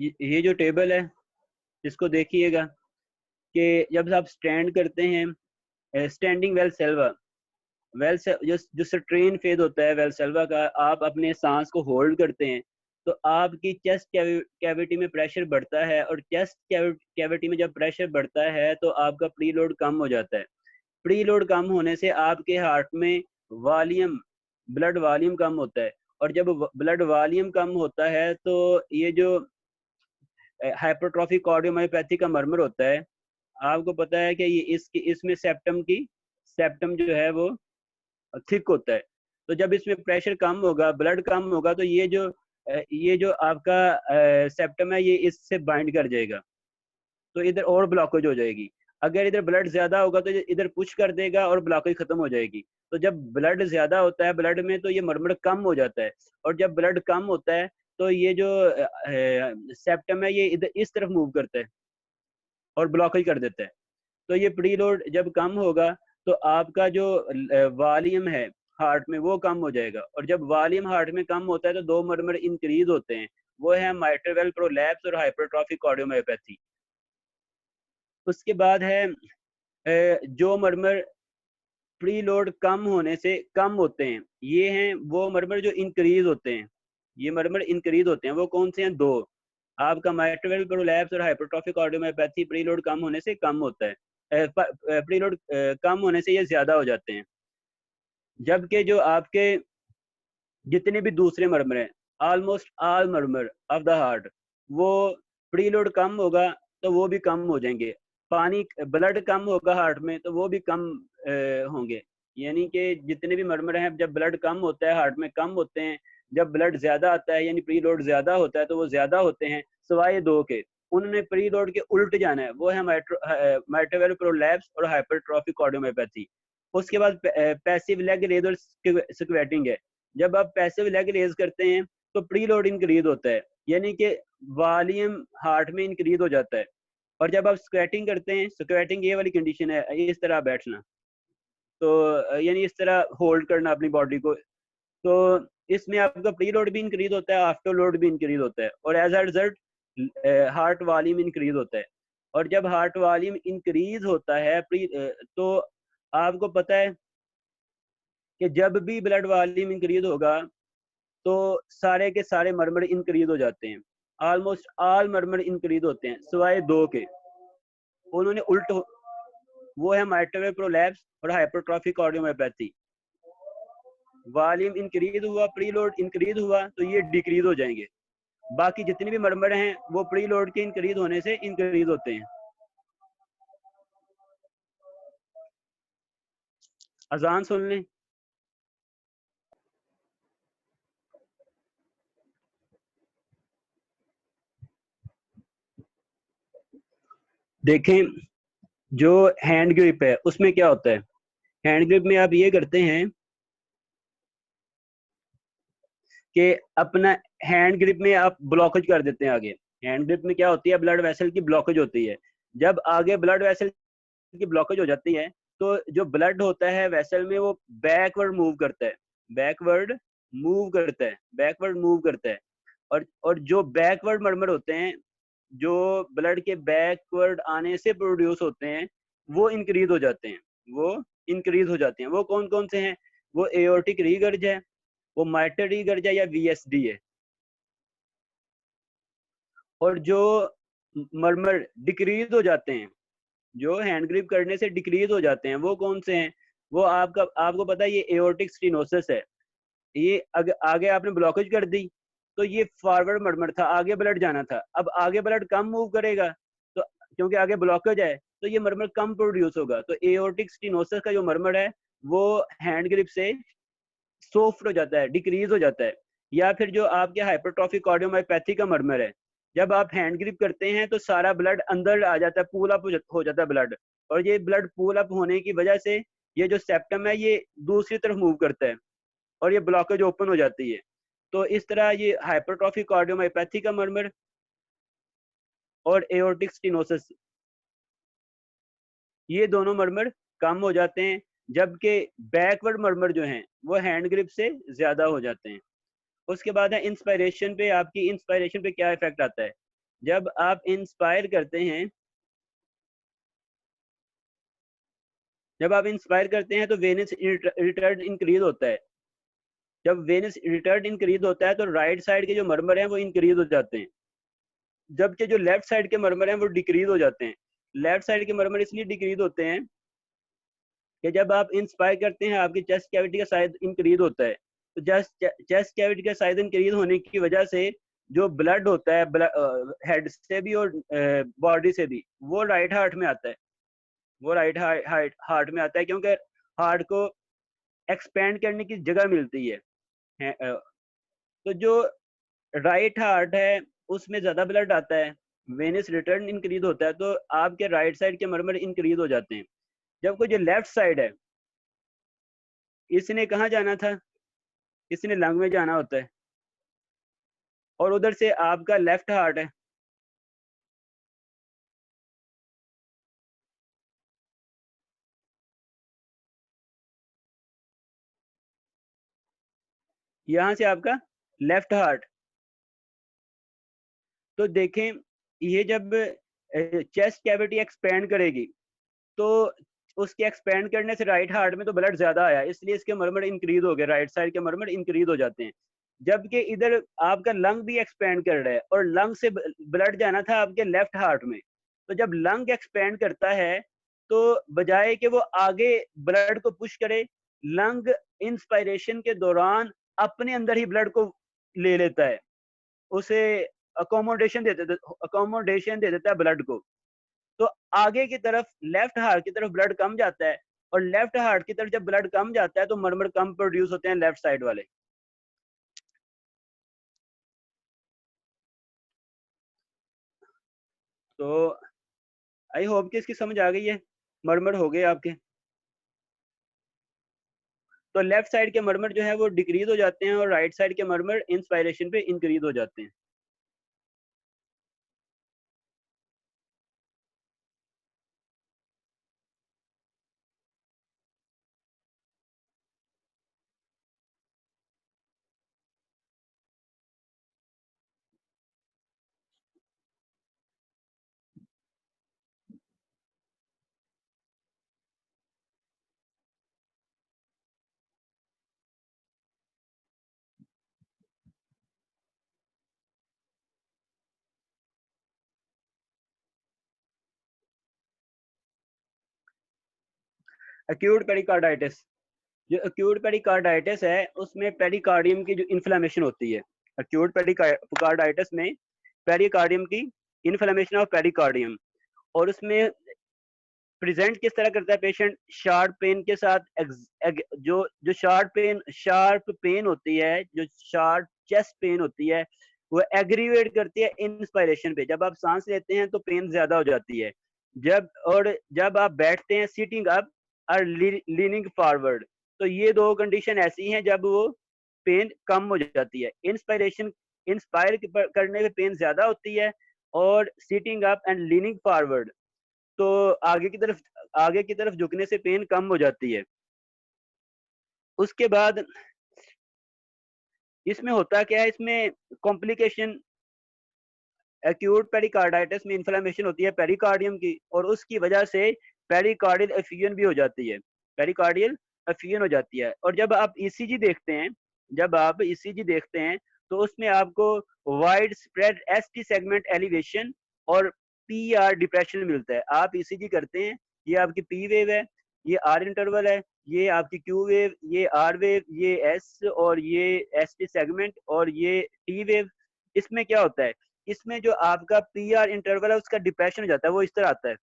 ये जो टेबल है इसको देखिएगा कि जब आप स्टैंड करते हैं, स्टैंडिंग वेलसेल्वा, जो स्ट्रेन फेज होता है वेलसेल्वा का, आप अपने सांस को होल्ड करते हैं तो आपकी चेस्ट कैविटी में प्रेशर बढ़ता है, और चेस्ट कैविटी में जब प्रेशर बढ़ता है तो आपका प्री लोड कम हो जाता है। प्री लोड कम होने से आपके हार्ट में वॉल्यूम, ब्लड वॉल्यूम कम होता है, और जब ब्लड वॉल्यूम कम होता है तो ये जो हाइपरट्रॉफिक कार्डियोमायोपैथी का मर्मर होता है, आपको पता है कि ये इसमें सेप्टम जो है वो थिक होता है। तो जब इसमें प्रेशर कम होगा, ब्लड कम होगा, तो ये जो आपका सेप्टम है ये इससे बाइंड कर जाएगा, तो इधर और ब्लॉकेज हो जाएगी। अगर इधर ब्लड ज्यादा होगा तो इधर पुश कर देगा और ब्लॉकेज खत्म हो जाएगी। तो जब ब्लड ज्यादा होता है ब्लड में तो ये मरमर कम हो जाता है, और जब ब्लड कम होता है तो ये जो सेप्टम है ये इधर इस तरफ मूव करता है और ब्लॉकेज कर देता है। तो ये प्री लोड जब कम होगा तो आपका जो वॉल्यूम है हार्ट में वो कम हो जाएगा, और जब वॉल्यूम हार्ट में कम होता है तो दो मरमर इंक्रीज होते हैं, वो है माइट्रल वेल प्रोलैप्स और हाइपरट्रॉफिक कार्डियोमायोपैथी। उसके बाद है जो मरमर प्री लोड कम होने से कम होते हैं, ये हैं वो मरमर जो इंक्रीज होते हैं। ये मरमर इंक्रीज होते हैं वो कौन से हैं? दो, आपका माइट्रल वेल प्रोलैप्स और हाइपरट्रॉफिक कार्डियोमायोपैथी प्री लोड कम होने से कम होता है, प्री लोड कम होने से ये ज्यादा हो जाते हैं। जबकि जो आपके जितने भी दूसरे मरमर हैं, almost all murmur of the heart, वो प्री लोड कम होगा तो वो भी कम हो जाएंगे। पानी ब्लड कम होगा हार्ट में तो वो भी कम होंगे। यानी कि जितने भी मरमर हैं जब ब्लड कम होता है हार्ट में कम होते हैं, जब ब्लड ज्यादा आता है यानी प्री लोड ज्यादा होता है तो वो ज्यादा होते हैं, सिवाय दो के। उन्होंने प्री लोड के उल्ट जाना है, वो है माइट्रल वेल प्रोलैप्स और हाइपरट्रॉफिक कार्डियोमायोपैथी। उसके बाद पैसिव लेग रेज और स्क्वेटिंग है। जब आप पैसिव लेग रेज करते हैं तो प्री लोड इंक्रीज होता है, यानी कि वॉल्यूम हार्ट में इंक्रीज हो जाता है। और जब आप स्क्वेटिंग करते हैं, स्क्वेटिंग ये वाली कंडीशन है, इस तरह बैठना, तो यानी इस तरह होल्ड करना अपनी बॉडी को, तो इसमें आपका प्री लोड भी इंक्रीज होता है, आफ्टर लोड भी इंक्रीज होता है, और as a result heart volume increase होता है। और जब हार्ट वॉल्यूम इंक्रीज होता है तो आपको पता है कि जब भी ब्लड वॉल्यूम इंक्रीज होगा तो सारे के सारे मरमर इंक्रीज हो जाते हैं। ऑलमोस्ट ऑल मरमर इंक्रीज होते हैं सिवाय दो के, उन्होंने उल्ट वो है माइट्रल वेल प्रोलैप्स और हाइपरट्रॉफिक कार्डियोमायोपैथी। वॉल्यूम इंक्रीज हुआ, प्री लोड इंक्रीज हुआ तो ये डिक्रीज हो जाएंगे। बाकी जितने भी मरमर हैं वो प्री लोड के इंक्रीज होने से इंक्रीज होते हैं। अजान सुन लें। देखें, जो हैंड ग्रिप है उसमें क्या होता है। हैंड ग्रिप में आप ये करते हैं कि अपना हैंड ग्रिप में आप ब्लॉकेज कर देते हैं आगे। हैंड ग्रिप में क्या होती है, ब्लड वेसल की ब्लॉकेज होती है। जब आगे ब्लड वेसल की ब्लॉकेज हो जाती है तो जो ब्लड होता है वेसल में वो बैकवर्ड मूव करता है, बैकवर्ड मूव करता है, बैकवर्ड मूव करता है। और जो बैकवर्ड मरमर होते हैं, जो ब्लड के बैकवर्ड आने से प्रोड्यूस होते हैं, वो इंक्रीज हो जाते हैं, वो इंक्रीज हो जाते हैं। वो कौन कौन से हैं? वो एओर्टिक रीगर्ज है, वो माइटर रीगर्ज है, या वीएसडी है। और जो मरमर डिक्रीज हो जाते हैं, जो हैंड ग्रिप करने से डिक्रीज हो जाते हैं, वो कौन से हैं? वो आपको पता है ये एओर्टिक स्टेनोसिस है। ये आगे आपने ब्लॉकेज कर दी तो ये फॉरवर्ड मरमर था, आगे ब्लड जाना था, अब आगे ब्लड कम मूव करेगा तो क्योंकि आगे ब्लॉकेज है तो ये मरमर कम प्रोड्यूस होगा। तो एओर्टिक स्टेनोसिस का जो मरमर है वो हैंड ग्रिप से सॉफ्ट हो जाता है, डिक्रीज हो जाता है। या फिर जो आपके हाइपरट्रॉफिक कार्डियोमायोपैथी का मरमर है, जब आप हैंड ग्रिप करते हैं तो सारा ब्लड अंदर आ जाता है, पूल अप हो जाता है ब्लड, और ये ब्लड पूल अप होने की वजह से ये जो सेप्टम है ये दूसरी तरफ मूव करता है और ये ब्लॉकेज ओपन हो जाती है। तो इस तरह ये हाइपरट्रॉफिक कार्डियोमायोपैथी का मरमर और एओर्टिक स्टेनोसिस, ये दोनों मरमर कम हो जाते हैं, जबकि बैकवर्ड मरमर जो हैं वो हैंड ग्रिप से ज्यादा हो जाते हैं। उसके बाद है इंस्पायरेशन पे, आपकी इंस्पायरेशन पे क्या इफेक्ट आता है। जब आप इंस्पायर करते हैं, जब आप इंस्पायर करते हैं तो वेनस रिटर्न इंक्रीज होता है। जब वेनस रिटर्न इंक्रीज होता है तो राइट साइड के जो मर्मर हैं वो इंक्रीज हो जाते हैं, जबकि जो लेफ्ट साइड के मर्मर हैं वो डिक्रीज हो जाते हैं। लेफ्ट साइड के मर्मर इसलिए डिक्रीज होते हैं कि जब आप इंस्पायर करते हैं आपकी चेस्ट कैविटी का साइज इंक्रीज होता है। तो चेस्ट कैविटी का साइज इंक्रीज होने की वजह से जो ब्लड होता है हेड से भी और बॉडी से भी, वो राइट हार्ट में आता है। वो राइट हार्ट में आता है, क्योंकि हार्ट को एक्सपेंड करने की जगह मिलती है। तो जो राइट हार्ट है उसमें ज्यादा ब्लड आता है, वेनस रिटर्न इंक्रीज होता है, तो आपके राइट साइड के मर्मर इंक्रीज हो जाते हैं। जबकि जो लेफ्ट साइड है, इसने कहाँ जाना था, इसने लंग में जाना होता है, और उधर से आपका लेफ्ट हार्ट है। यहाँ से आपका लेफ्ट हार्ट। तो देखें, ये जब चेस्ट कैविटी एक्सपेंड करेगी तो उसके एक्सपेंड करने से राइट हार्ट में तो ब्लड ज्यादा आया, इसलिए इसके मर्मर इंक्रीज हो गए, राइट साइड के मर्मर इंक्रीज हो जाते हैं। जबकि इधर आपका लंग भी एक्सपेंड कर रहा है और लंग से ब्लड जाना था आपके लेफ्ट हार्ट में। तो जब लंग एक्सपेंड करता है तो बजाय कि वो आगे ब्लड को पुश करे, लंग इंस्पायरेशन के दौरान अपने अंदर ही ब्लड को ले लेता है, उसे अकोमोडेशन दे देता है ब्लड को। तो आगे की तरफ लेफ्ट हार्ट की तरफ ब्लड कम जाता है, और लेफ्ट हार्ट की तरफ जब ब्लड कम जाता है तो मर्मर कम प्रोड्यूस होते हैं लेफ्ट साइड वाले। तो आई होप कि इसकी समझ आ गई है। मर्मर हो गए आपके। तो लेफ्ट साइड के मर्मर जो है वो डिक्रीज हो जाते हैं और राइट साइड के मर्मर इंस्पायरेशन पे इंक्रीज हो जाते हैं। एक्यूट पेरिकार्डाइटिस, जो एक्यूट पेरिकार्डाइटिस है उसमें पेरिकार्डियम की जो इन्फ्लेमेशन होती है। एक्यूट पेरिकार्डाइटिस में पेरिकार्डियम की इन्फ्लेमेशन ऑफ पेरिकार्डियम, और उसमें प्रेजेंट किस तरह करता है पेशेंट, शार्प पेन के साथ जो शार्प पेन होती है, जो शार्प चेस्ट पेन होती है, वो एग्रीवेट करती है इंस्पायरेशन पे। जब आप सांस लेते हैं तो पेन ज्यादा हो जाती है। जब आप बैठते हैं सिटिंग अप और लीनिंग फॉरवर्ड, तो ये दो कंडीशन ऐसी हैं जब वो पेन कम हो जाती है। इंस्पायर करने पे पेन ज्यादा होती है, और sitting up and leaning forward तो आगे की तरफ झुकने से पेन कम हो जाती है। उसके बाद इसमें होता क्या है, इसमें कॉम्प्लिकेशन, एक्यूट पेरिकार्डाइटिस में इन्फ्लेमेशन होती है पेरिकार्डियम की, और उसकी वजह से पेरिकार्डियल एफ्यूजन भी हो जाती है, पेरिकार्डियल एफ्यूजन हो जाती है। और जब आप ईसीजी देखते हैं, जब आप ईसीजी देखते हैं तो उसमें आपको wide spread ST segment elevation और पीआर डिप्रेशन मिलता है। आप ईसीजी करते हैं, ये आपकी पी वेव है, ये आर इंटरवल है, ये आपकी क्यू वेव, ये आर वेव, ये एस, और ये एस टी सेगमेंट, और ये टी वेव। इसमें क्या होता है, इसमें जो आपका पी आर इंटरवल है उसका डिप्रेशन हो जाता है, वो इस तरह आता है,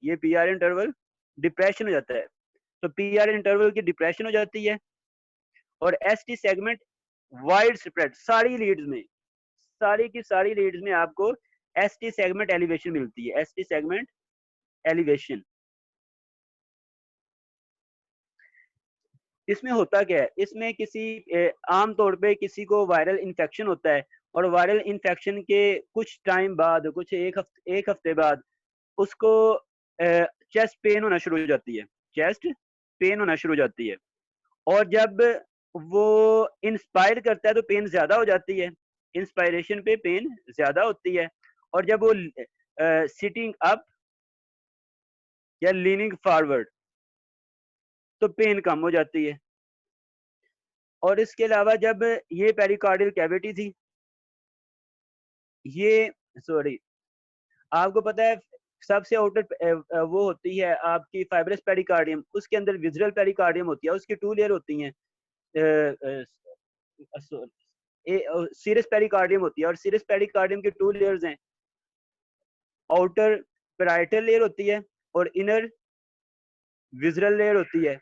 ये पी आर इंटरवल डिप्रेशन हो जाता है। तो पी आर इंटरवल की डिप्रेशन हो जाती है, और S T segment wide spread सारी लीड्स में, सारी की सारी लीड्स में आपको एस टी सेगमेंट एलिवेशन मिलती है, एस टी सेगमेंट एलिवेशन। इसमें होता क्या है, इसमें आम तौर पे किसी को वायरल इन्फेक्शन होता है, और वायरल इन्फेक्शन के कुछ टाइम बाद, कुछ एक हफ्ते बाद उसको चेस्ट पेन होना शुरू हो जाती है, चेस्ट पेन होना शुरू हो जाती है। और जब वो इंस्पायर करता है तो पेन ज्यादा हो जाती है, इंस्पायरेशन पे पेन ज्यादा होती है, और जब वो सिटिंग अप या लीनिंग फॉरवर्ड तो पेन कम हो जाती है। और इसके अलावा जब ये पेरिकार्डियल कैविटी थी, ये सॉरी, आपको पता है सबसे आउटर वो होती है आपकी फाइब्रस पेरिकार्डियम, उसके अंदर विजुअल पेरिकार्डियम होती है, उसकी 2 लेयर होती हैं। सीरस पेरिकार्डियम होती है, और सीरस पेरिकार्डियम की 2 लेयर्स हैं। आउटर पैराइटल लेयर होती है और इनर विजुअल लेयर होती है।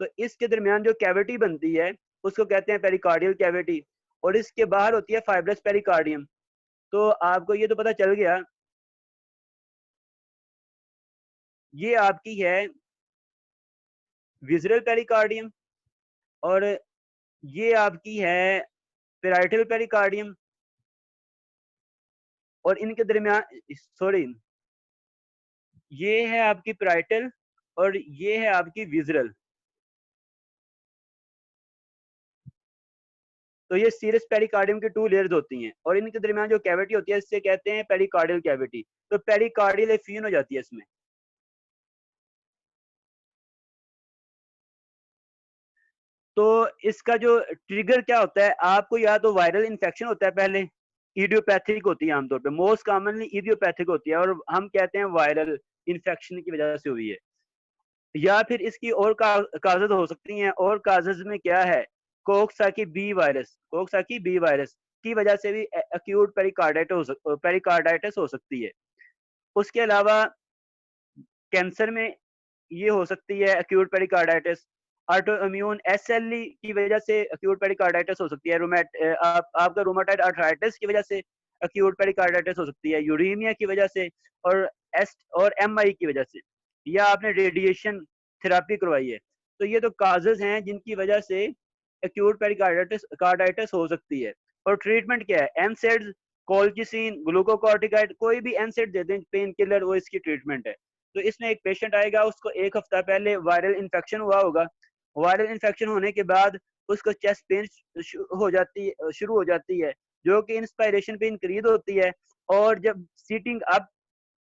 तो इसके दरमियान जो कैविटी बनती है उसको कहते हैं पेरिकार्डियल कैविटी, और इसके बाहर होती है फाइब्रस पेरिकार्डियम। तो आपको ये तो पता चल गया, ये आपकी है विजुअल पेरिकार्डियम, और ये आपकी है पैराइटल पेरिकार्डियम, और इनके दरमियान सॉरी, ये है आपकी पैराइटल और ये है आपकी विजुअल। तो ये सीरस पेरिकार्डियम की 2 लेयर्स होती हैं, और इनके दरमियान जो कैविटी होती है इससे कहते हैं पेरिकार्डियल कैविटी। तो पेरिकार्डियल एफियन हो जाती है इसमें। तो इसका जो ट्रिगर क्या होता है, आपको या तो वायरल इन्फेक्शन होता है पहले, इडियोपैथिक होती है आमतौर पे, मोस्ट कॉमनली इडियोपैथिक होती है, और हम कहते हैं वायरल इन्फेक्शन की वजह से हुई है। या फिर इसकी और काजेज हो सकती हैं, और काजेज में क्या है, कोक्साकी बी वायरस, कोक्साकी बी वायरस की वजह से भी एक्यूट पेरिकार्डाइटिस हो सकती है। उसके अलावा कैंसर में ये हो सकती है acute pericarditis. Auto immune SLE की वजह से एक्यूट पेरिकार्डाइटिस हो सकती है। आपका रोमाटाइड आर्थराइटिस की वजह से एक्यूट पेरिकार्डाइटिस हो सकती है, यूरेमिया की वजह से, और एमआई की वजह से, या आपने रेडिएशन थेरापी करवाई है। तो ये तो काजेज हैं जिनकी वजह से एक्यूट पेरिकार्डाइटिस हो सकती है। और ट्रीटमेंट क्या है, एनसेड्स, कोल्चिसिन, ग्लूकोकॉर्टिकाइड, कोई भी एनसेड दे दें पेन किलर, वो इसकी ट्रीटमेंट है। तो इसमें एक पेशेंट आएगा, उसको 1 हफ्ता पहले वायरल इन्फेक्शन हुआ होगा, वायरल इन्फेक्शन होने के बाद उसको चेस्ट पेन शुरू हो जाती है, जो कि इंस्पायरेशन पे इंक्रीज होती है, और जब सीटिंग अप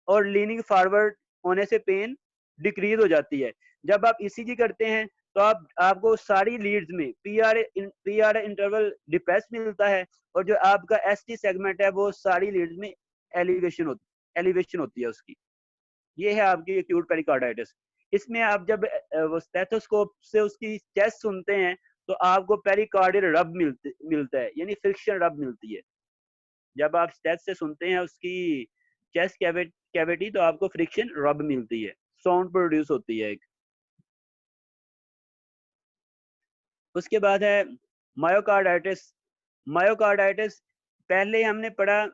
और लीनिंग फॉरवर्ड होने से पेन डिक्रीज हो जाती है। जब आप ईसीजी करते हैं तो आपको सारी लीड्स में पीआर इंटरवल डिप्रेस मिलता है, और जो आपका एसटी सेगमेंट है वो सारी लीड्स में एलिवेशन होती है उसकी। ये है आपकी एक्यूट पेरिकार्डाइटिस। इसमें आप जब वो स्टेथोस्कोप से उसकी चेस्ट सुनते हैं तो आपको पेरिकार्डियल रब मिलता है, यानी फ्रिक्शन रब मिलती है। जब आप चेस्ट से सुनते हैं उसकी चेस्ट कैविटी तो आपको फ्रिक्शन रब मिलती है, साउंड प्रोड्यूस होती है एक। उसके बाद है मायोकार्डाइटिस। मायोकार्डाइटिस पहले हमने पढ़ा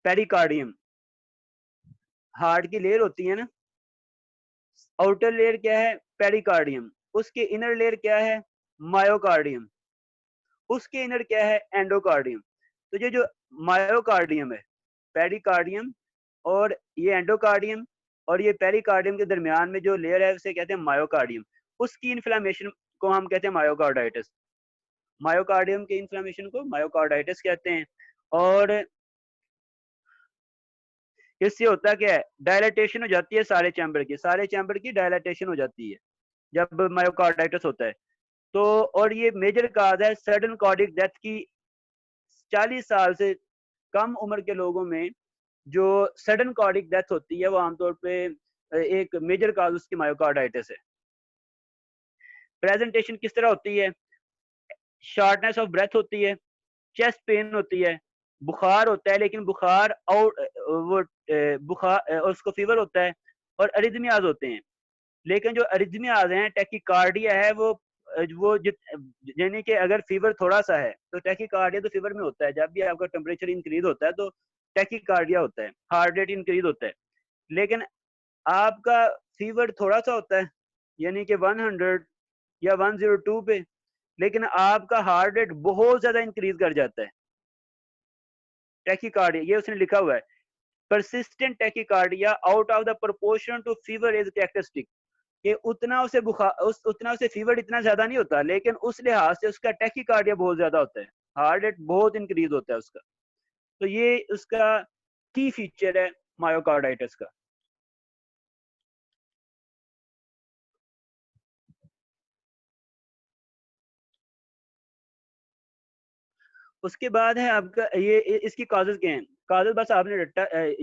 पेरिकार्डियम, हार्ट की लेयर होती है ना, आउटर लेयर क्या है, पेरिकार्डियम, उसके इनर लेयर क्या है, मायोकार्डियम, उसके इनर क्या है, एंडोकार्डियम। तो ये जो मायोकार्डियम है, पेरिकार्डियम और ये एंडोकार्डियम और ये पेरिकार्डियम के दरमियान में जो लेयर है उसे कहते हैं मायोकार्डियम। उसकी इन्फ्लेमेशन को हम कहते हैं मायोकार्डाइटिस। मायोकार्डियम के इन्फ्लेमेशन को मायोकार्डाइटिस कहते हैं। और इससे होता क्या है, डायलाटेशन हो जाती है सारे चैम्बर की डायलाटेशन हो जाती है जब मायोकार्डाइटिस होता है। तो और ये मेजर काज है सडन कार्डियक डेथ की। 40 साल से कम उम्र के लोगों में जो सडन कार्डियक डेथ होती है वो आमतौर पे एक मेजर काज उसकी मायोकार्डाइटिस है। प्रेजेंटेशन किस तरह होती है, शॉर्टनेस ऑफ ब्रेथ होती है, चेस्ट पेन होती है, बुखार होता है, लेकिन बुखार और वो बुखार और उसको फीवर होता है, और अरिथमियाज होते हैं। लेकिन जो अरिथमियाज हैं, टैकीकार्डिया है, वो यानी कि अगर फीवर थोड़ा सा है तो टैकीकार्डिया तो फीवर में होता है, जब भी आपका टेम्परेचर इंक्रीज होता है तो टैकीकार्डिया होता है, हार्ट रेट इंक्रीज होता है। लेकिन आपका फीवर थोड़ा सा होता है, यानी कि 100 या 102 पे, लेकिन आपका हार्ट रेट बहुत ज्यादा इंक्रीज कर जाता है, टैकीकार्डिया, ये उसने लिखा हुआ है, persistent tachycardia out of the proportion to fever is characteristic, कि उतना उसे फीवर इतना ज्यादा नहीं होता, लेकिन उस लिहाज से उसका टैकीकार्डिया बहुत ज्यादा होता है। हार्ट रेट बहुत इंक्रीज होता है उसका। तो ये उसका की फीचर है मायोकार्डाइटिस का। उसके बाद है आपका ये इसकी काजेज क्या हैं। काजेज बस आपने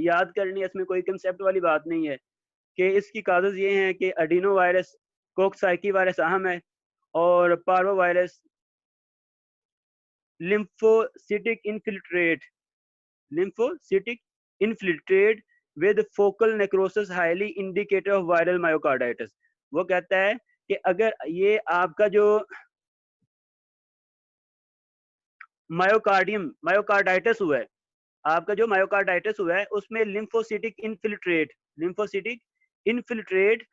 याद करनी है, इसमें कोई कंसेप्ट वाली बात नहीं है कि इसकी काजेज ये हैं कि एडिनो वायरस, कोक्साइकी वायरस अहम है, और parvo virus, lymphocytic infiltrate, lymphocytic infiltrate with focal necrosis highly indicator of viral myocarditis। वो कहता है कि अगर ये आपका जो मायोकार्डियम मायोकार्डाइटिस हुआ है, आपका जो मायोकार्डाइटिस हुआ है उसमें लिम्फोसिटिक इन्फिल्ट्रेट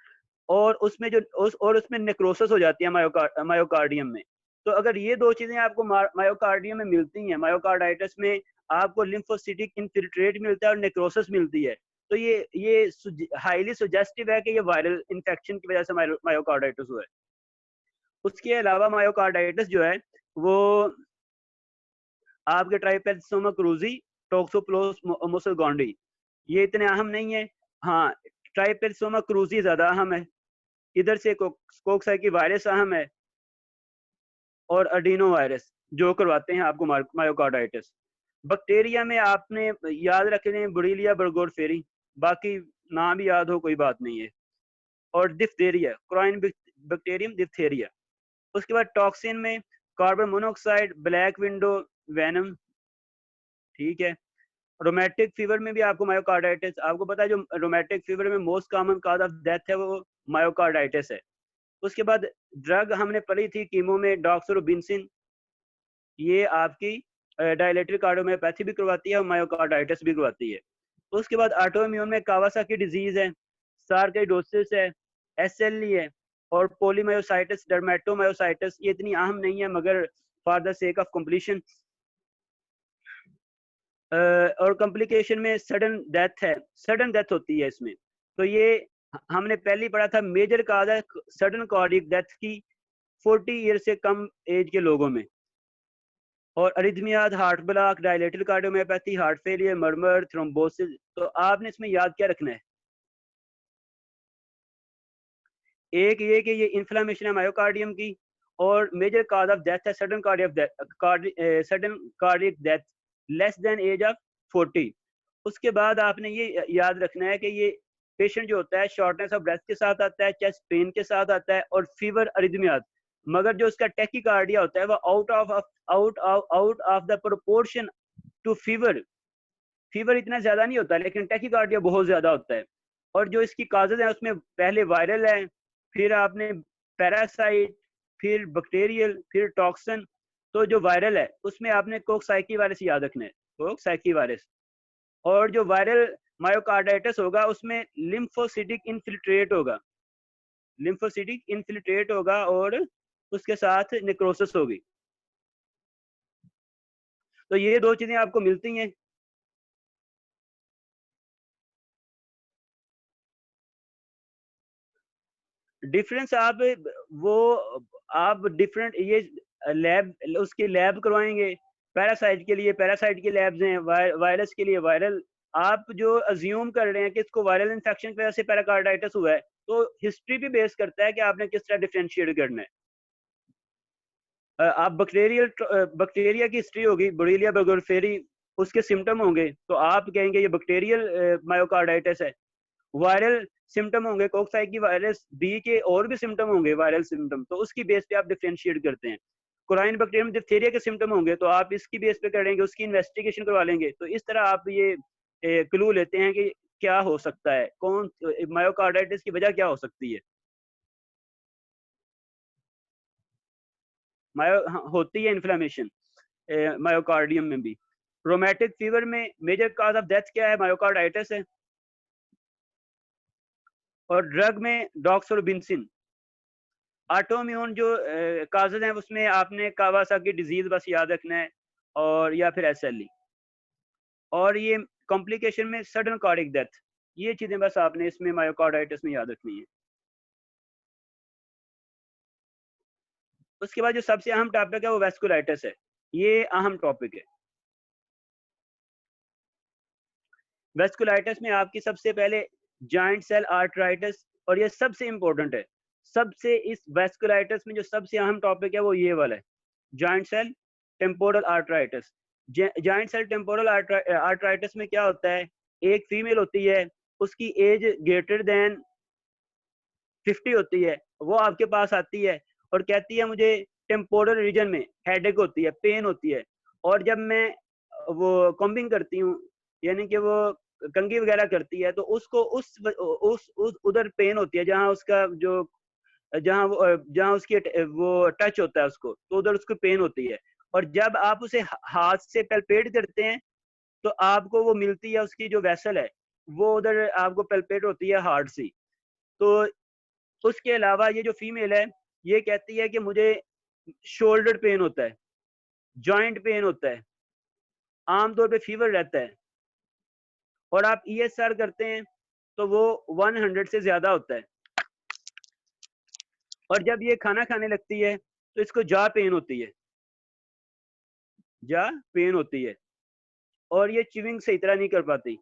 और उसमें जो और उसमें नेक्रोसिस हो जाती है मायोकार्डियम में। तो अगर ये दो चीजें आपको मायोकार्डियम में मिलती हैं, मायोकार्डाइटिस में आपको लिम्फोसिटिक इन्फिल्ट्रेट मिलता है और नेक्रोसिस मिलती है, तो ये हाईली सुजेस्टिव है कि ये वायरल इन्फेक्शन की वजह से मायोकार्डाइटिस हुआ है। उसके अलावा मायोकार्डाइटिस जो है वो आपके ट्राइपेजोमा क्रूजी, टोक्सोप्लोस मुसलगोंडी, ये इतने अहम नहीं है। हाँ, ट्राइपेजोमा क्रूजी ज्यादा अहम है। इधर से कोक्साइकी वायरस अहम है, और अडीनो वायरस जो करवाते हैं आपको मायोकार्डाइटिस। बैक्टीरिया में आपने याद रख लें बुरीलिया बर्गोरफेरी, बाकी नाम भी याद हो कोई बात नहीं है। और डिफ्थेरिया, क्राइन बैक्टीरियम डिफ्थेरिया। उसके बाद टॉक्सिन में carbon monoxide, black window, venom, ठीक है। रोमैटिक फीवर में भी आपको मायोकार्डाइटिस, आपको पता है जो रोमैटिक फीवर में most common cause of death है वो मायोकार्डाइटिस है। उसके बाद ड्रग हमने पढ़ी थी कीमो में डॉक्सोरोबिनसिन, ये आपकी डायलेटरी कार्डियोमायोपैथी भी करवाती है और मायोकार्डाइटिस भी करवाती है। उसके बाद ऑटोइम्यून में कावासाकी डिजीज है, सार्कोइडोसिस है, एसएलई है, और पोलीमायोसाइटिस, डर्मेटोमायोसाइटिस। ये इतनी अहम नहीं है मगर for the sake of completion. और कॉम्प्लिकेशन में सडन डेथ है, सडन डेथ होती है इसमें। तो ये हमने पहले ही पढ़ा था, मेजर काज है सडन कार्डियक डेथ की 40 ईयर से कम एज के लोगों में। और अरिथमियाज, heart block, dilated cardiomyopathy, heart failure, murmur, thrombosis. तो आपने इसमें याद क्या रखना है, एक ये कि ये इन्फ्लेमेशन है मायोकार्डियम की, और मेजर कॉज ऑफ डेथ है sudden cardiac death less than age of 40। उसके बाद आपने ये याद रखना है कि ये पेशेंट जो होता है शॉर्टनेस ऑफ ब्रेथ के साथ आता है, चेस्ट पेन के साथ आता है, और फीवर, अरिथमियाज। मगर जो इसका टेकिकार्डिया होता है वो out of the proportion to fever. Fever इतना ज्यादा नहीं होता लेकिन टेकिकार्डिया बहुत ज्यादा होता है। और जो इसकी काजेज है उसमें पहले वायरल है, फिर आपने पैरासाइट, फिर बैक्टीरियल, फिर टॉक्सिन। तो जो वायरल है उसमें आपने कोक्साइकी वायरस याद रखना है, कोक्साइकी वायरस। और जो वायरल मायोकार्डाइटिस होगा उसमें लिम्फोसिटिक इन्फिल्ट्रेट होगा, लिम्फोसिटिक इन्फिल्ट्रेट होगा, और उसके साथ नेक्रोसिस होगी। तो ये दो चीजें आपको मिलती हैं। डिफरेंस आप वो आप डिफरेंट ये लैब, उसकी लैब करवाएंगे। पैरासाइट के लिए पैरासाइट की लैब्स हैं, वायरस के लिए वायरल। आप जो अज्यूम कर रहे हैं कि इसको वायरल इन्फेक्शन की वजह से पैराकार्डाइटिस हुआ है, तो हिस्ट्री भी बेस करता है कि आपने किस तरह डिफरेंशिएट करना है। आप बैक्टीरिया की हिस्ट्री होगी, बुरीलिया बर्गोरफेरी, उसके सिम्टम होंगे तो आप कहेंगे ये बैक्टीरियल मायोकार्डाइटिस है। वायरल सिम्टम होंगे, कोक्साइकी वायरस बी के और भी सिम्टम होंगे वायरल सिम्टम, तो उसकी बेस पे आप डिफरेंशिएट करते हैं। कोराइन बैक्टीरियम डिप्थीरिया के सिम्टम होंगे तो आप इसकी बेस पे करेंगे, उसकी इन्वेस्टिगेशन करवा लेंगे। तो इस तरह आप ये क्लू लेते हैं कि क्या हो सकता है, कौन मायोकार्डाइटिस की वजह क्या हो सकती है। हाँ, होती है इन्फ्लेमेशन मायोकार्डियम में भी। रोमैटिक फीवर में मेजर काज ऑफ डेथ क्या है, मायोकार्डाइटिस है। और ड्रग में डॉक्सोरोबिनसिन। ऑटोइम्यून जो काजेज हैं उसमें आपने कावासाकी डिजीज बस याद रखना है, और या फिर एसएलई। और ये कॉम्प्लिकेशन में सडन कार्डियक डेथ, ये चीजें बस आपने इसमें मायोकार्डाइटिस में याद रखनी है। उसके बाद जो सबसे अहम टॉपिक है वो वेस्कुलाइटिस है। ये अहम टॉपिक है। वेस्कुलाइटिस में आपकी सबसे पहले जॉइंट सेल आर्थराइटिस, और ये सबसे इंपॉर्टेंट है। सबसे इस वेस्कुलाइटिस में जो सबसे अहम टॉपिक है वो ये वाला है, giant cell temporal arthritis. Giant cell temporal arthritis में क्या होता है, एक फीमेल होती है, उसकी एज ग्रेटर देन 50 होती है, वो आपके पास आती है और कहती है मुझे टेम्पोरल रीजन में हेडेक होती है, पेन होती है। और जब मैं वो कॉम्बिंग करती हूँ, यानी कि वो कंघी वगैरह करती है, तो उसको उस उधर पेन होती है जहाँ उसका जो जहाँ उसकी वो टच होता है उसको, तो उधर उसको पेन होती है। और जब आप उसे हाथ से पेल्पेट करते हैं तो आपको वो मिलती है, उसकी जो वेसल है वो उधर आपको पेल्पेट होती है हार्ड सी। तो उसके अलावा ये जो फीमेल है ये कहती है कि मुझे शोल्डर पेन होता है, जॉइंट पेन होता है, आमतौर पे फीवर रहता है, और आप ईएसआर करते हैं तो वो 100 से ज्यादा होता है। और जब ये खाना खाने लगती है तो इसको जा पेन होती है, जा पेन होती है, और ये चिविंग सही तरह नहीं कर पाती।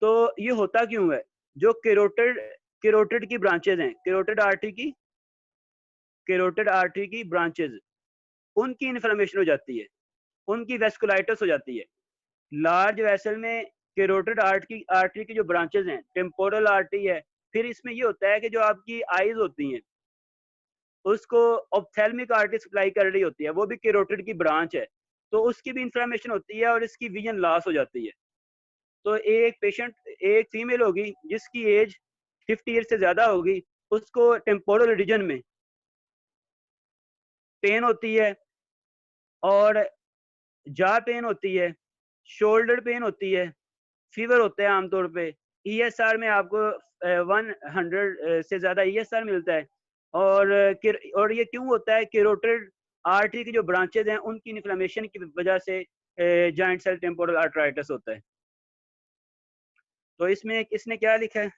तो ये होता क्यों है, जो कैरोटिड की ब्रांचेज हैं, कैरोटिड आर्टरी की ब्रांचेज, उनकी इन्फ्लेमेशन हो जाती है, उनकी वेस्कुलाइटिस हो जाती है। लार्ज वेसल में कैरोटिड आर्टरी की जो ब्रांचेज हैं, टेम्पोरल आर्टरी है, फिर इसमें ये होता है कि जो आपकी आईज होती हैं उसको ऑप्थेल्मिक आर्टरी सप्लाई कर रही होती है, वो भी कैरोटिड की ब्रांच है, तो उसकी भी इन्फ्लेमेशन होती है और इसकी विजन लॉस हो जाती है। तो एक पेशेंट, एक फीमेल होगी जिसकी एज 50 ईयर से ज्यादा होगी, उसको टेम्पोरल रीजन में पेन होती है, और जा पेन होती है, शोल्डर पेन होती है, फीवर होता है आमतौर पे। ईएसआर में आपको 100 से ज्यादा ईएसआर मिलता है। और ये क्यों होता है, कैरोटिड आर्टरी की जो ब्रांचेज हैं उनकी इन्फ्लेमेशन की वजह से जॉइंट सेल टेम्पोरल आर्थराइटिस होता है। तो इसमें इसने क्या लिखा है,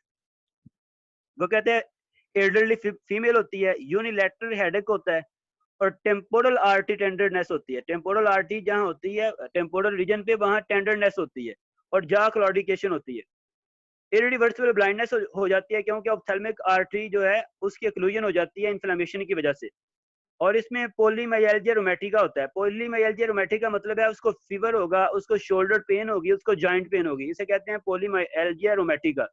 वो कहते हैं एल्डरली फीमेल होती है, यूनिलैटरल हेडेक होता है, और टेम्पोरल आर्टरी टेंडरनेस होती है। टेम्पोरल आर्टरी जहाँ होती है टेम्पोरल रीजन पे, वहाँ टेंडरनेस होती है, और जा क्लॉडिकेशन होती है। इरिवर्सिबल ब्लाइंडनेस हो जाती है, क्योंकि ऑप्थेल्मिक आर्टरी जो है उसकी एक्लूजन हो जाती है इन्फ्लेमेशन की वजह से। और इसमें पोलीमाइल्जिया रोमैटिका होता है। पोलीमाइल्जिया रोमैटिका मतलब है उसको फीवर होगा, उसको शोल्डर पेन होगी, उसको जॉइंट पेन होगी, इसे कहते हैं पोलीमाइल्जिया रोमैटिका।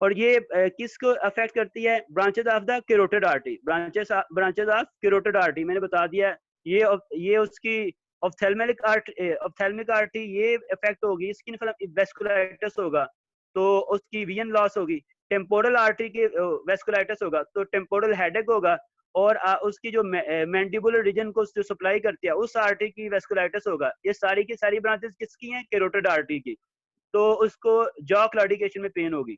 और ये किसको अफेक्ट करती है, branches of the carotid artery, branches of carotid artery मैंने बता दिया। ये उसकी ऑप्थेल्मिक आर्टरी ये इफेक्ट होगी, स्किन वेस्कुलाइटिस होगा तो उसकी विजन लॉस होगी। टेम्पोरल आर्टरी की वेस्कुलाइटिस होगा तो टेम्पोरल हेडेक होगा, और उसकी जो मैंडिबुलर रीजन को जो सप्लाई करती है उस आर्टरी की वेस्कुलाइटिस होगा। ये सारी की सारी ब्रांचेस किसकी हैं, कैरोटिड आर्टरी की। तो उसको जॉ क्लॉडिकेशन में पेन होगी,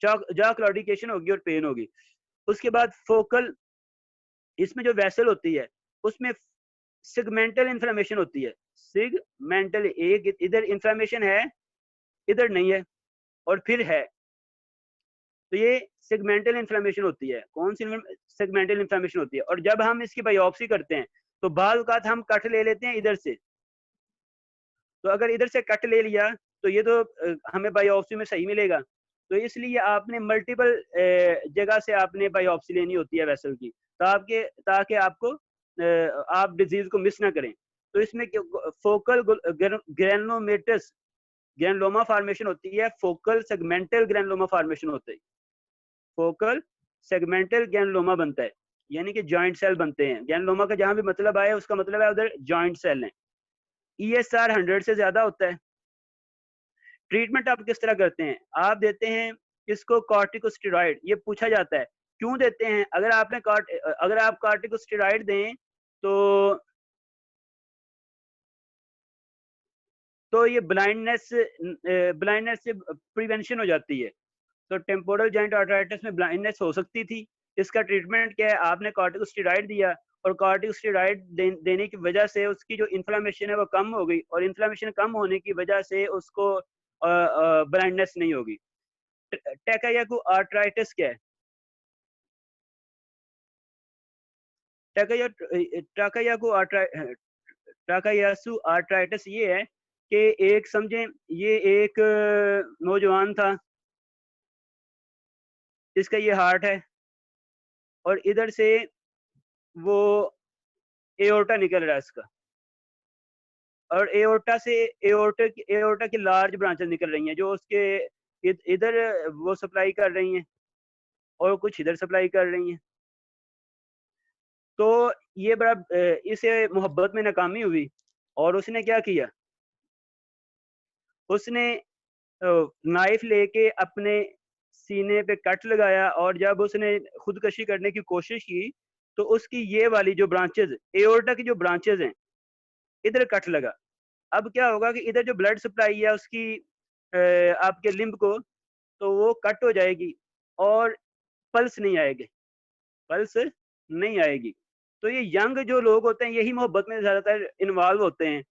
जॉ क्लॉडिकेशन होगी और पेन होगी। उसके बाद फोकल, इसमें जो वेसल होती है उसमें सिगमेंटल इन्फ्लेमेशन होती है। सिगमेंटल, एक इधर इन्फ्लेमेशन है, इधर नहीं है, और फिर है, तो ये सेगमेंटल इन्फ्लेमेशन होती है। कौन सी सेगमेंटल इन्फ्लेमेशन होती है। और जब हम इसकी बायोप्सी करते हैं तो बाल का हम कट ले लेते हैं इधर से, तो अगर इधर से कट ले लिया तो ये तो हमें बायोप्सी में सही मिलेगा। तो इसलिए आपने मल्टीपल जगह से आपने बायोप्सी लेनी होती है वेसल की, ताकि आपको आप डिजीज को मिस ना करें। तो इसमें फोकल ग्रेनुलोमेटस ग्रैनुलोमा फॉर्मेशन होती है, फोकल सेगमेंटल ग्रैनुलोमा फॉर्मेशन होता है, फोकल सेगमेंटल ग्रैनुलोमा बनता है, यानी कि जॉइंट सेल बनते हैं। ग्रैनुलोमा का जहां भी मतलब आया उसका मतलब है उधर जॉइंट सेल है। ईएसआर 100 से ज्यादा होता है। ट्रीटमेंट आप किस तरह करते हैं, आप देते हैं इसको कॉर्टिकोस्टेरॉइड। ये पूछा जाता है क्यों देते हैं। अगर आप कॉर्टिकोस्टेरॉइड दें तो ये ब्लाइंडनेस से प्रिवेंशन हो जाती है। तो टेम्पोरल जॉइंट आर्थराइटिस में ब्लाइंडनेस हो सकती थी। इसका ट्रीटमेंट क्या है, आपने कॉर्टिकोस्टेरॉइड दिया, और कॉर्टिकोस्टेरॉइड देने की वजह से उसकी जो इन्फ्लेमेशन है वो कम हो गई, और इन्फ्लेमेशन कम होने की वजह से उसको ब्लाइंडनेस नहीं होगी। टैकायाकू आर्थराइटिस क्या है, टाकायासु आर्थराइटिस ये है कि एक समझें, ये एक नौजवान था, इसका ये हार्ट है और इधर से वो एओर्टा निकल रहा है इसका, और एओर्टा से एओर्टा की लार्ज ब्रांचेस निकल रही हैं जो उसके इधर वो सप्लाई कर रही हैं और कुछ इधर सप्लाई कर रही हैं। तो ये बड़ा इसे मोहब्बत में नाकामी हुई और उसने क्या किया, उसने नाइफ लेके अपने सीने पे कट लगाया और जब उसने खुदकशी करने की कोशिश की तो उसकी ये वाली जो ब्रांचेज, एओर्टा की जो ब्रांचेज हैं, इधर कट लगा। अब क्या होगा कि इधर जो ब्लड सप्लाई है उसकी आपके लिम्ब को, तो वो कट हो जाएगी और पल्स नहीं आएगी, पल्स नहीं आएगी। तो ये यंग जो लोग होते हैं यही मोहब्बत में ज़्यादातर इन्वॉल्व होते हैं।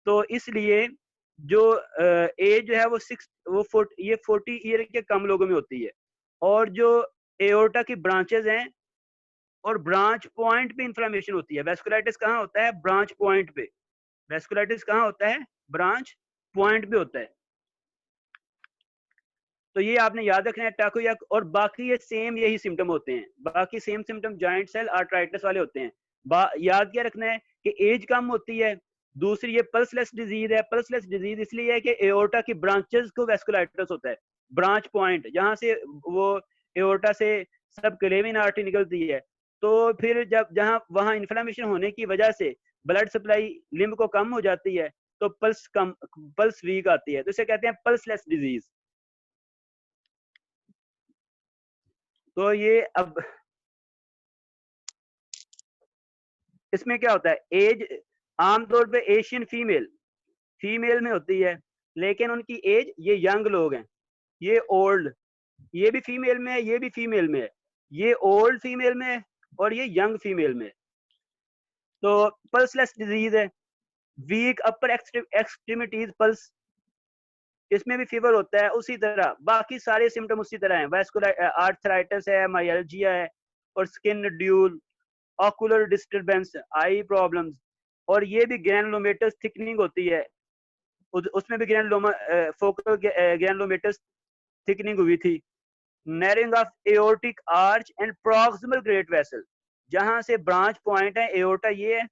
तो इसलिए जो एज जो है वो 40 ईयर के कम लोगों में होती है। और जो एओर्टा की ब्रांचेज हैं और ब्रांच पॉइंट पे इन्फ्लेमेशन होती है। वेस्कुलाइटिस कहाँ होता है? ब्रांच पॉइंट पे। वेस्कुलाइटिस कहाँ होता है? ब्रांच पॉइंट पे होता है। तो ये आपने याद रखना है टाकोयाक, और बाकी ये सेम यही सिम्टम होते हैं, बाकी same symptom giant cell arthritis वाले होते हैं। याद क्या रखना है कि एज कम होती है। दूसरी ये पल्सलेस डिजीज है। पल्सलेस डिजीज इसलिए है कि एओर्टा की ब्रांचेस को वेस्कुलाइटिस होता है। ब्रांच पॉइंट जहां से वो एओर्टा से सब क्लेविन आर्टरी निकलती है, तो फिर जब जहां वहां इन्फ्लेमेशन होने की वजह से ब्लड सप्लाई लिम्ब को कम हो जाती है तो पल्स वीक आती है, तो इसे कहते हैं पल्सलेस डिजीज। तो ये अब इसमें क्या होता है, एज आमतौर पे एशियन फीमेल में होती है, लेकिन उनकी एज, ये यंग लोग हैं, ये ओल्ड, ये भी फीमेल में है, ये भी फीमेल में है, ये ओल्ड फीमेल में है और ये यंग फीमेल में है। तो पल्सलेस डिजीज है। वीक अपर एक्सट्रीमिटीज पल्स, इसमें भी फीवर होता है उसी तरह, बाकी सारे सिम्टम उसी तरह हैं। वैस्कुलर आर्थराइटिस है, माइल्जिया है और स्किन ड्यूल, ऑकुलर डिस्टरबेंस, आई प्रॉब्लम्स, और ये भी ग्रैनुलोमेटस थिकनिंग होती है, उसमें भी फोकल ग्रैनुलोमेटस थिकनिंग हुई थी। Narrowing of aortic arch and proximal great vessel, जहां से ब्रांच पॉइंट है, एओर्टा ये है,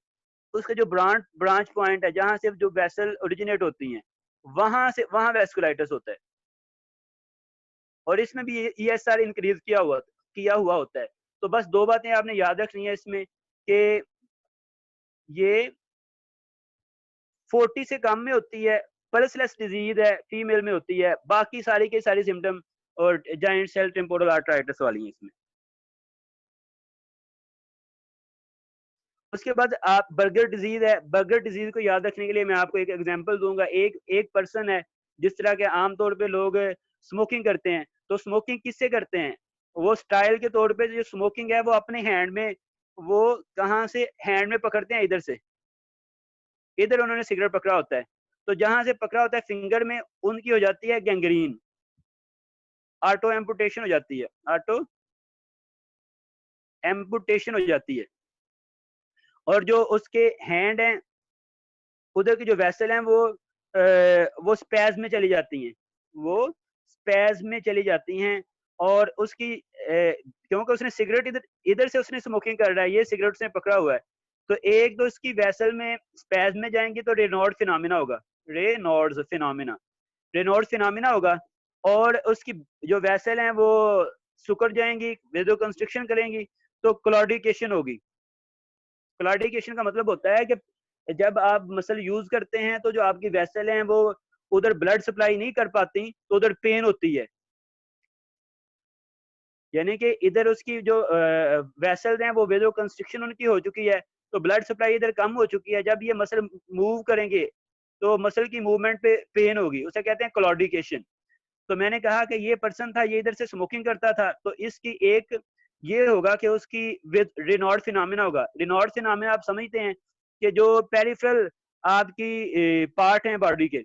उसका जो ब्रांच पॉइंट है जहां से जो वेसल ओरिजिनेट होती हैं, वहां वेस्कुलाइटिस होता है। और इसमें भी ESR इंक्रीज किया हुआ होता है। तो बस दो बातें आपने याद रखनी है इसमें कि ये 40 से कम में होती है, पल्सलेस डिजीज है, फीमेल में होती है, बाकी सारी के सारी सिम्टम और जाइंट सेल टेम्पोरल आर्थराइटिस वाली हैं इसमें। उसके बाद आप बर्गर डिजीज है। बर्गर डिजीज को याद रखने के लिए मैं आपको एक एग्जांपल दूंगा। एक पर्सन है, जिस तरह के आमतौर पे लोग स्मोकिंग करते हैं, तो स्मोकिंग किससे करते हैं? वो स्टाइल के तौर पे जो स्मोकिंग है वो अपने हैंड में, वो कहाँ से हैंड में पकड़ते हैं, इधर से, इधर उन्होंने सिगरेट पकड़ा होता है, तो जहां से पकड़ा होता है फिंगर में, उनकी हो जाती है गैंग्रीन, ऑटो एम्पुटेशन हो जाती है, ऑटो एम्पुटेशन हो जाती है। और जो उसके हैंड हैं, उधर की जो वेसल हैं वो स्पैज में चली जाती हैं, वो स्पैज में चली जाती हैं। और उसकी क्योंकि उसने सिगरेट इधर इधर से उसने स्मोकिंग कर रहा है, ये सिगरेट उसने पकड़ा हुआ है, तो एक तो इसकी वेसल में स्पैज में जाएंगी तो रेनॉल्ड फिनोमिना होगा, रेनॉल्ड फिनोमिना होगा। और उसकी जो वेसल हैं वो सुकड़ जाएंगी, वेजो कंस्ट्रिक्शन करेंगी, तो क्लॉडिकेशन होगी। क्लॉडिकेशन का मतलब होता है कि जब आप मसल यूज करते हैं तो जो आपकी वेसल हैं वो उधर ब्लड सप्लाई नहीं कर पाती, तो उधर पेन होती है, यानी कि इधर उसकी जो वेसल्स हैं वो वेजो कंस्ट्रिक्शन उनकी हो चुकी है, तो ब्लड सप्लाई इधर कम हो चुकी है। जब ये मसल मूव करेंगे तो मसल की मूवमेंट पे पेन होगी, उसे कहते हैं क्लॉडिकेशन। तो मैंने कहा कि ये पर्सन था, ये इधर से स्मोकिंग करता था, तो इसकी एक ये होगा कि उसकी विद रेनॉल्ड फिनोमिना होगा। रेनॉल्ड फिनोमिना आप समझते हैं कि जो पेरिफेरल आपकी पार्ट हैं बॉडी के,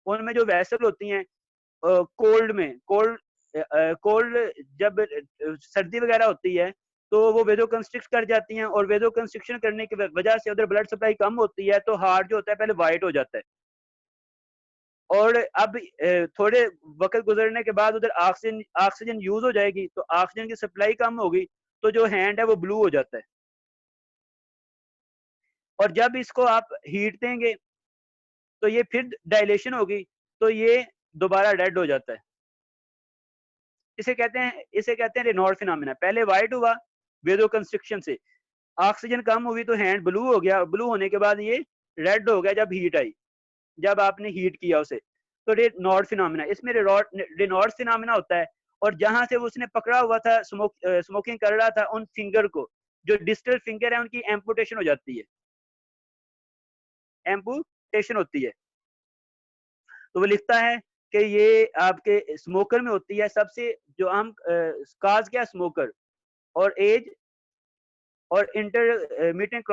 उनमें जो वेसल होती हैं, कोल्ड में कोल्ड कोल्ड जब सर्दी वगैरह होती है तो वो वेजो कंस्ट्रिक्ट कर जाती हैं, और वेजो कंस्ट्रिक्शन करने की वजह से उधर ब्लड सप्लाई कम होती है, तो हार्ट जो होता है पहले वाइट हो जाता है, और अब थोड़े वक्त गुजरने के बाद उधर ऑक्सीजन यूज हो जाएगी, तो ऑक्सीजन की सप्लाई कम होगी, तो जो हैंड है वो ब्लू हो जाता है, और जब इसको आप हीट देंगे तो ये फिर डायलेशन होगी, तो ये दोबारा रेड हो जाता है। इसे कहते हैं रेनॉल्ड फिनोमेना। पहले वाइट हुआ वेजो कंस्ट्रिक्शन से, ऑक्सीजन कम हुई तो हैंड ब्लू हो गया, ब्लू होने के बाद ये रेड हो गया जब हीट आई, जब आपने हीट किया उसे, तो रेनॉल्ड फिनोमेना। इसमें रेनॉल्ड फिनोमेना होता है, और जहां से वो उसने पकड़ा हुआ था, स्मोकिंग कर रहा था, उन फिंगर को, जो डिस्टल फिंगर है उनकी एम्पुटेशन हो जाती है, एम्पुटेशन होती है। तो वो लिखता है कि ये आपके स्मोकर में होती है सबसे जो आम काज क्या, स्मोकर और एज और इंटरमीडिएट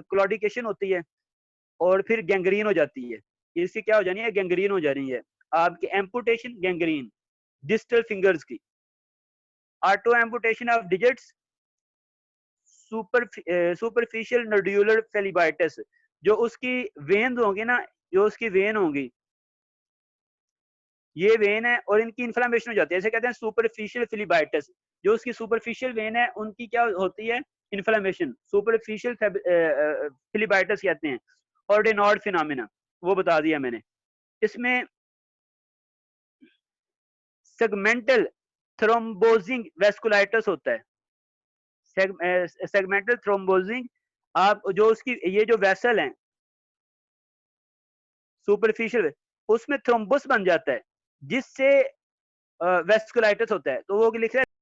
क्लॉडिकेशन होती है, और फिर गैंग्रीन हो जाती है। इसकी क्या हो जानी है, गैंग्रीन हो जानी है आपकी, एम्पुटेशन गैंग्रीन डिस्टल फिंगर्स की। Auto amputation of digits, superficial nodular phlebitis, जो उसकी वेन होंगी ना, जो उसकी वेन होंगी, ये वेन है और इनकी इन्फ्लेमेशन हो जाती है, ऐसे कहते हैं सुपरफिशियल फिलिबाइटिस। जो उसकी सुपरफिशियल वेन है उनकी क्या होती है, इन्फ्लेमेशन, सुपरफिशियल फिलिबाइटिस कहते हैं। और रेनॉल्ड फिनोमेना वो बता दिया मैंने। इसमें सेगमेंटल थ्रोम्बोजिंग वेस्कुलाइटिस होता है, सेगमेंटल थ्रोम्बोजिंग, आप जो उसकी ये जो वेसल है सुपरफिशियल, उसमें थ्रोम्बस बन जाता है, जिससे वेस्कुलाइटिस होता है। तो वो लिख रहा है